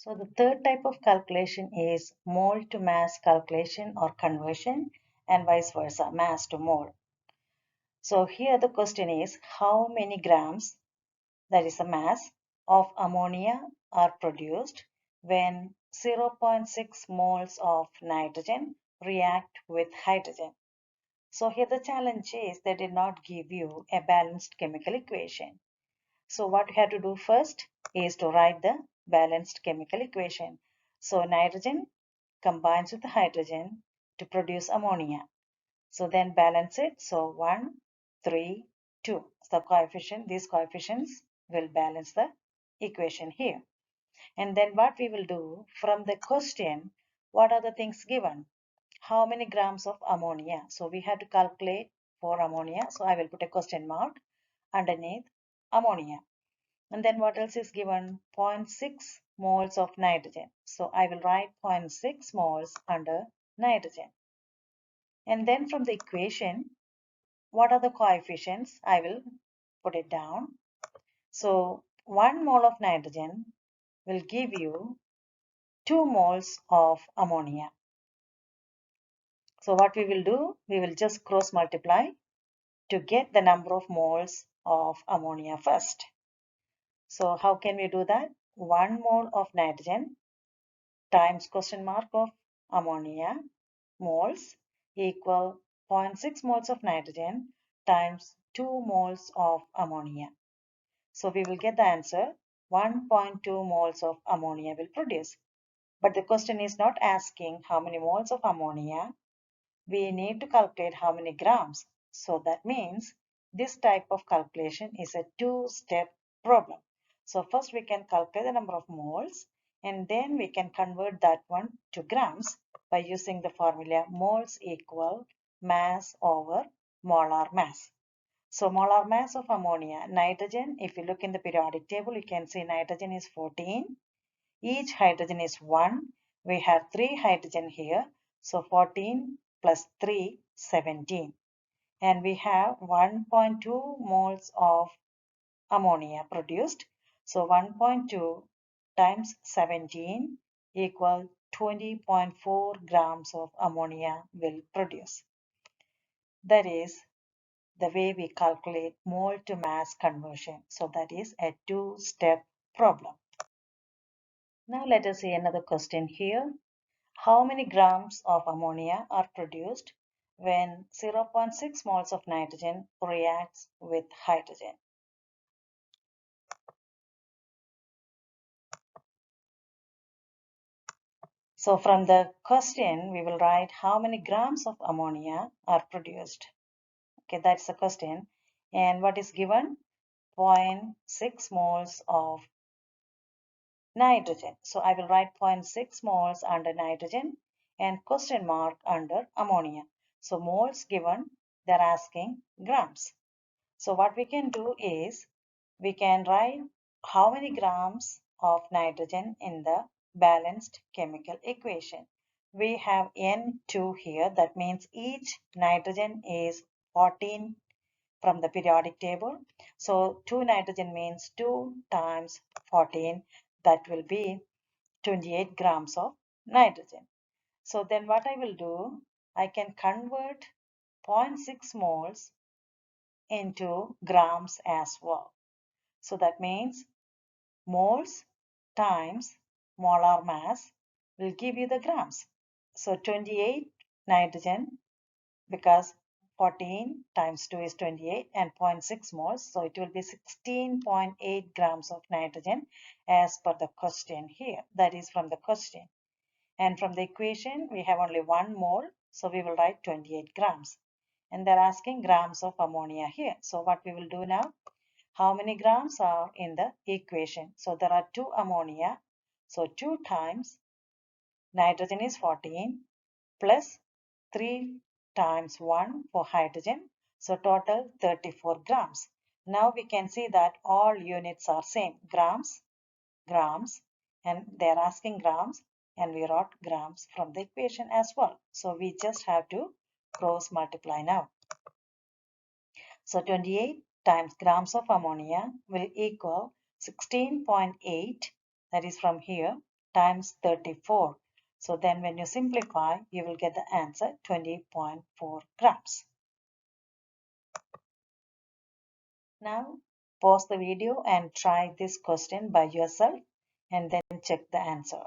So the third type of calculation is mole to mass calculation or conversion, and vice versa, mass to mole. So here the question is how many grams, that is the mass, of ammonia are produced when 0.6 moles of nitrogen react with hydrogen. So here the challenge is they did not give you a balanced chemical equation. So what we have to do first is to write the balanced chemical equation. So nitrogen combines with the hydrogen to produce ammonia. So then balance it. So 1, 3, 2. So these coefficients will balance the equation here. And then what we will do from the question, what are the things given? How many grams of ammonia? So we have to calculate for ammonia. So I will put a question mark underneath ammonia. And then what else is given? 0.6 moles of nitrogen. So I will write 0.6 moles under nitrogen. And then from the equation, what are the coefficients? I will put it down. So 1 mole of nitrogen will give you 2 moles of ammonia. So what we will do, we will just cross multiply to get the number of moles of ammonia first. So how can we do that? 1 mole of nitrogen times question mark of ammonia moles equal 0.6 moles of nitrogen times 2 moles of ammonia. So we will get the answer 1.2 moles of ammonia will produce. But the question is not asking how many moles of ammonia. We need to calculate how many grams. So that means this type of calculation is a two-step problem. So first we can calculate the number of moles and then we can convert that one to grams by using the formula moles equal mass over molar mass. So molar mass of ammonia, nitrogen, if you look in the periodic table, you can see nitrogen is 14. Each hydrogen is 1. We have 3 hydrogen here. So 14 plus 3, 17. And we have 1.2 moles of ammonia produced. So 1.2 times 17 equal 20.4 grams of ammonia will produce. That is the way we calculate mole to mass conversion. So that is a two-step problem. Now let us see another question here. How many grams of ammonia are produced when 0.6 moles of nitrogen reacts with hydrogen? So from the question, we will write how many grams of ammonia are produced. Okay, that's the question. And what is given? 0.6 moles of nitrogen. So I will write 0.6 moles under nitrogen and question mark under ammonia. So moles given, they're asking grams. So what we can do is we can write how many grams of nitrogen in the balanced chemical equation. We have N2 here. That means each nitrogen is 14 from the periodic table. So 2 nitrogen means 2 times 14. That will be 28 grams of nitrogen. So then what I will do, I can convert 0.6 moles into grams as well. So that means moles times molar mass will give you the grams. So 28 nitrogen because 14 times 2 is 28 and 0.6 moles. So it will be 16.8 grams of nitrogen as per the question here. That is from the question. And from the equation, we have only 1 mole. So we will write 28 grams. And they're asking grams of ammonia here. So what we will do now? How many grams are in the equation? So there are 2 ammonia. So 2 times nitrogen is 14 plus 3 times 1 for hydrogen. So total 34 grams. Now we can see that all units are same. Grams, grams, and they're asking grams, and we wrote grams from the equation as well. So we just have to cross multiply now. So 28 times grams of ammonia will equal 16.8, that is from here, times 34. So then when you simplify, you will get the answer 20.4 grams. Now pause the video and try this question by yourself and then check the answer.